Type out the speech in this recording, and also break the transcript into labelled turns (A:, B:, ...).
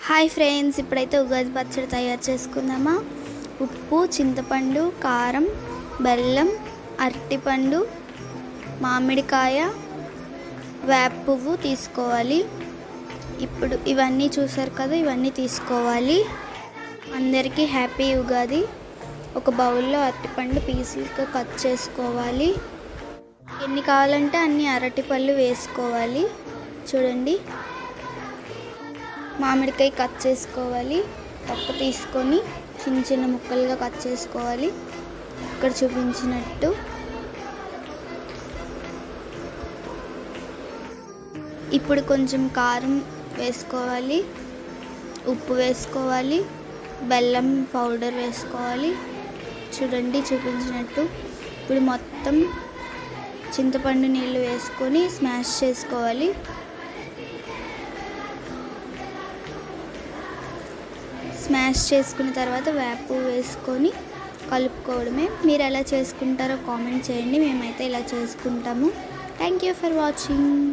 A: Hi friends, ఇప్పుడైతే ఉగాది పచ్చడి తయారు చేసుకుందామా. ఉప్పు, చింతపండు, కారం, బెల్లం, అరటిపండు, మామిడికాయ, వేప పువ్వు తీసుకోవాలి. ఇప్పుడు ఇవన్నీ చూసారు కదా, ఇవన్నీ తీసుకోవాలి. అందరికీ హ్యాపీ ఉగాది. ఒక బౌల్లో అరటిపండు పీసులుగా కట్ చేసుకోవాలి. ఎన్ని కావాలంటే అన్ని అరటిపళ్ళు వేసుకోవాలి. చూడండి, మామిడికాయ కట్ చేసుకోవాలి. తొక్క తీసుకొని చిన్న చిన్న ముక్కలుగా కట్ చేసుకోవాలి, ఇక్కడ చూపించినట్టు. ఇప్పుడు కొంచెం కారం వేసుకోవాలి, ఉప్పు వేసుకోవాలి, బెల్లం పౌడర్ వేసుకోవాలి. చూడండి చూపించినట్టు. ఇప్పుడు మొత్తం చింతపండు నీళ్ళు వేసుకొని స్మాష్ చేసుకోవాలి. స్మాష్ చేసుకున్న తర్వాత వేప వేసుకొని కలుపుకోవడమే. మీరు ఎలా చేసుకుంటారో కామెంట్ చేయండి. మేమైతే ఇలా చేసుకుంటాము. Thank you for watching.